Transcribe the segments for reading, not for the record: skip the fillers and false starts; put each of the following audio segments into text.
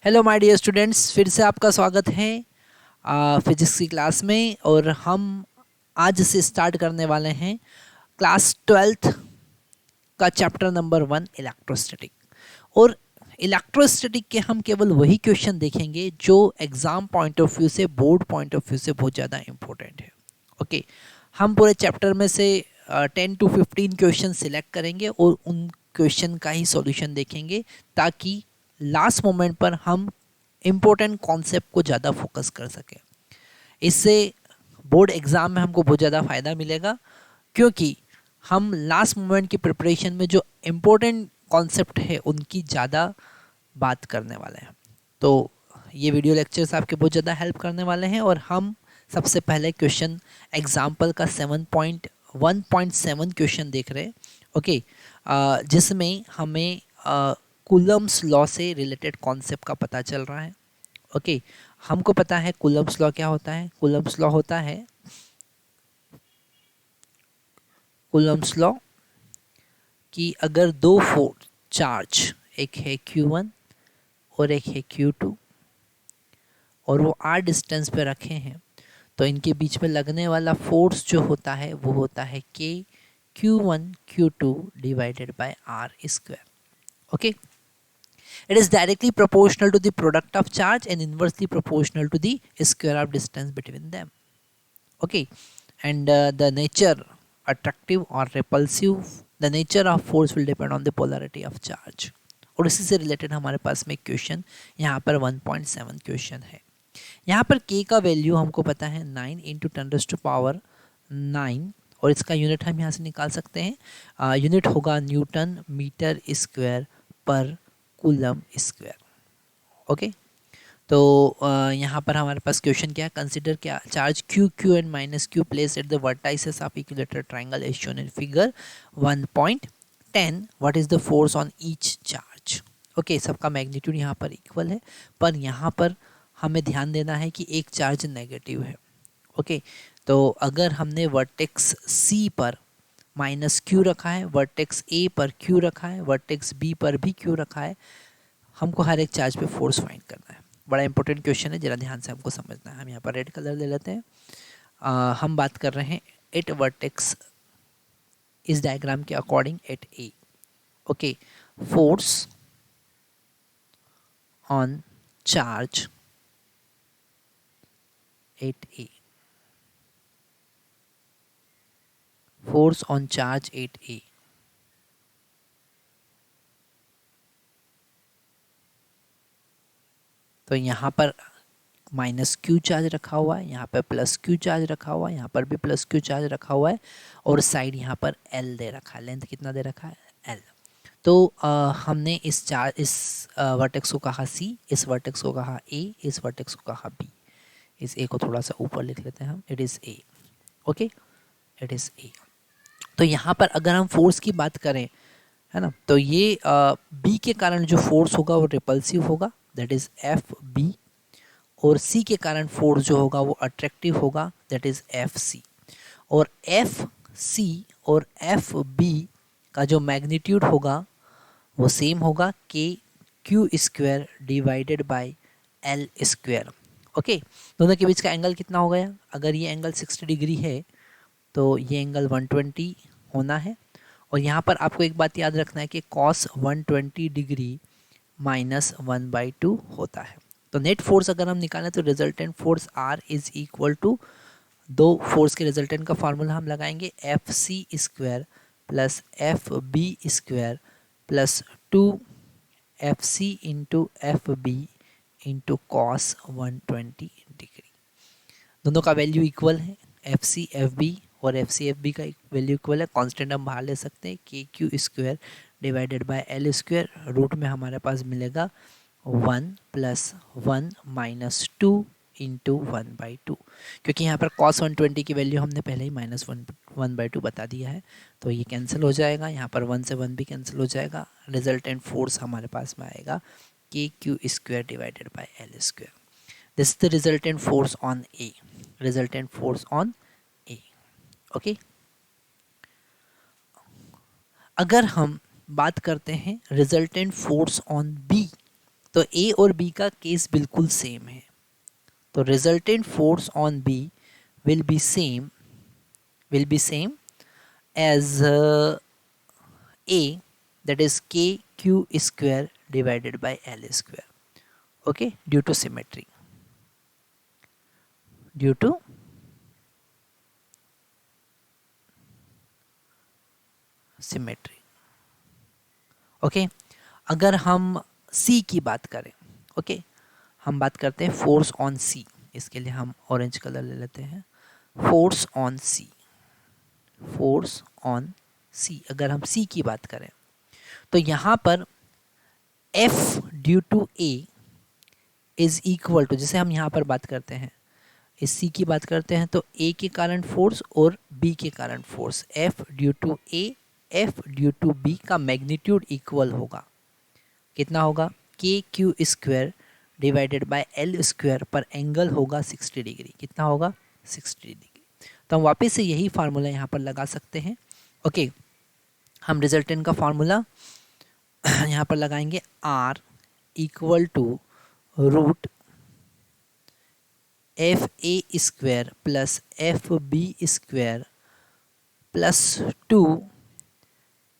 Hello my dear students, फिर से आपका स्वागत है फिजिक्स की क्लास में। और हम आज से स्टार्ट करने वाले हैं क्लास 12th का चैप्टर नंबर 1 इलेक्ट्रोस्टैटिक। और इलेक्ट्रोस्टैटिक के हम केवल वही क्वेश्चन देखेंगे जो एग्जाम पॉइंट ऑफ व्यू से, बोर्ड पॉइंट ऑफ व्यू से बहुत ज़्यादा इंपॉर्टेंट है। ओके, हम पूरे चैप्टर में से 10 to 15 क्वेश्चन सिलेक्ट करेंगे और उन क्वेश्चन का ही सॉल्यूशन देखेंगे, ताकि लास्ट मोमेंट पर हम इम्पोर्टेंट कॉन्सेप्ट को ज़्यादा फोकस कर सकें। इससे बोर्ड एग्ज़ाम में हमको बहुत ज़्यादा फ़ायदा मिलेगा, क्योंकि हम लास्ट मोमेंट की प्रिपरेशन में जो इम्पोर्टेंट कॉन्सेप्ट है उनकी ज़्यादा बात करने वाले हैं। तो ये वीडियो लेक्चर्स आपके बहुत ज़्यादा हेल्प करने वाले हैं। और हम सबसे पहले क्वेश्चन एग्जाम्पल का 7.1.7 क्वेश्चन देख रहे हैं। ओके, जिसमें हमें कूलम्स लॉ से रिलेटेड कॉन्सेप्ट का पता चल रहा है। ओके, हमको पता है कूलम्स लॉ क्या होता है। कूलम्स लॉ होता है कूलम्स लॉ कि अगर दो फोर्स चार्ज, एक है Q1 और एक है Q2, और वो r डिस्टेंस पे रखे हैं, तो इनके बीच में लगने वाला फोर्स जो होता है वो होता है K Q1 Q2 divided by r square. Okay, it is directly proportional to the product of charge and inversely proportional to the square of distance between them. Okay, and the nature, attractive or repulsive, the nature of force will depend on the polarity of charge. और इसी से related हमारे पास में question यहाँ पर 1.7 question है। यहाँ पर k का वैल्यू हमको पता है 9 इंटू 10⁻9, और इसका यूनिट हम यहाँ से निकाल सकते हैं। यूनिट होगा न्यूटन मीटर स्क्वायर पर कूलम स्क्वायर। ओके, तो यहाँ पर हमारे पास क्वेश्चन क्या है, कंसिडर क्या charge Q, Q and minus Q place at the vertices of equilateral triangle as shown in figure 1.10। What is the force on each charge. Okay, सबका magnitude यहाँ पर इक्वल है, पर यहाँ पर हमें ध्यान देना है कि एक चार्ज नेगेटिव है। ओके, तो अगर हमने वर्टेक्स C पर माइनस क्यू रखा है, वर्टेक्स A पर Q रखा है, वर्टेक्स B पर भी Q रखा है, हमको हर एक चार्ज पे फोर्स फाइंड करना है। बड़ा इंपॉर्टेंट क्वेश्चन है, जरा ध्यान से हमको समझना है। हम यहाँ पर रेड कलर ले लेते हैं। हम बात कर रहे हैं एट वर्टेक्स इस डायग्राम के according at A. Okay, force on charge at A, force on charge at A. तो यहाँ पर माइनस क्यू चार्ज रखा हुआ है, यहाँ पर प्लस क्यू चार्ज रखा हुआ है, यहाँ पर भी प्लस क्यू चार्ज रखा हुआ है, और साइड यहाँ पर एल दे रखा है। लेंथ कितना दे रखा है, एल। तो हमने इस वर्टेक्स को कहा सी, इस वर्टेक्स को कहा ए, इस वर्टेक्स को कहा बी। इस ए को थोड़ा सा ऊपर लिख लेते हैं हम, it is a. Okay, it is a. तो यहाँ पर अगर हम फोर्स की बात करें, है ना, तो ये बी के कारण जो फोर्स होगा वो रिपल्सिव होगा, दैट इज़ एफ बी। और सी के कारण फोर्स जो होगा वो अट्रैक्टिव होगा, दैट इज़ एफ सी। और एफ सी और एफ बी का जो मैग्नीट्यूड होगा वो सेम होगा, के Q square divided by L square. Okay, दोनों के बीच का एंगल कितना हो गया, अगर ये एंगल 60 डिग्री है तो ये एंगल 120 होना है। और यहाँ पर आपको एक बात याद रखना है कि कॉस 120 डिग्री माइनस 1/2 होता है। तो नेट फोर्स अगर हम निकालें तो resultant force R is equal to, दो फोर्स के रिजल्टेंट का फार्मूला हम लगाएंगे, F C square plus F B square plus 2 FC into F B into cos 120 degree. दोनों का वैल्यू इक्वल है, एफ सी एफ बी और एफ सी एफ बी का वैल्यू इक्वल है। कांस्टेंट हम बाहर ले सकते हैं, K Q square divided by L square. Root में हमारे पास मिलेगा 1 + 1 - 2 इंटू 1/2, क्योंकि यहाँ पर cos 120 की वैल्यू हमने पहले ही -1/2 बता दिया है, तो ये कैंसिल हो जाएगा। यहाँ पर 1 से 1 भी कैंसिल हो जाएगा। रिजल्टेंट फोर्स हमारे पास में आएगा के Q square divided by L square. This is the resultant force on A, resultant force on A. Okay, अगर हम बात करते हैं रिजल्टेंट फोर्स ऑन बी, तो ए और बी का केस बिल्कुल सेम है, तो resultant force on B will be same as A, that is KQ square divided by L square. Okay, due to symmetry. Due to symmetry. Okay, अगर हम C की बात करें, okay, हम बात करते हैं फोर्स ऑन C. इसके लिए हम ऑरेंज कलर ले लेते हैं. Force on C. Force on C. अगर हम C की बात करें तो यहाँ पर F due to A is equal to, जैसे हम यहाँ पर बात करते हैं, इस C की बात करते हैं तो A के कारण फोर्स और B के कारण force, F due to A F due to B का मैग्नीट्यूड इक्वल होगा. कितना होगा? KQ square divided by L square पर एंगल होगा 60 डिग्री. कितना होगा? 60 डिग्री. तो हम वापस से यही फार्मूला यहाँ पर लगा सकते हैं. ओके, हम रिजल्टेंट का फार्मूला यहाँ पर लगाएंगे. R equal to root FA square plus FB square plus 2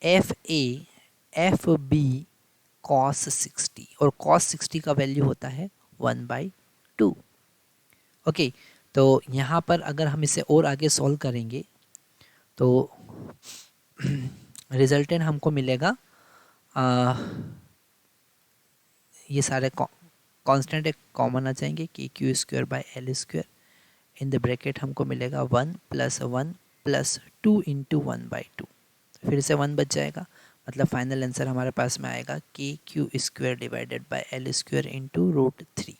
FA FB cos 60, और cos 60 का वैल्यू होता है 1/2. ओके, तो यहाँ पर अगर हम इसे और आगे सॉल्व करेंगे तो रिजल्टेंट हमको मिलेगा, ये सारे कांस्टेंट एक कॉमन आ जाएंगे, KQ square by L square. In the bracket हमको मिलेगा 1 + 2 इंटू 1/2. फिर से 1 बच जाएगा, मतलब फाइनल आंसर हमारे पास में आएगा KQ square divided by L square into √3.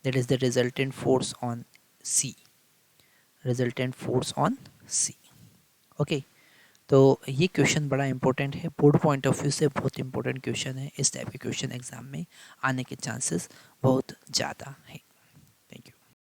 That is the resultant force on C. Resultant force on C. Okay, तो ये क्वेश्चन बड़ा इंपॉर्टेंट है, बोर्ड पॉइंट ऑफ व्यू से बहुत इंपॉर्टेंट क्वेश्चन है. इस टाइप के क्वेश्चन एग्जाम में आने के चांसेस बहुत ज़्यादा हैं.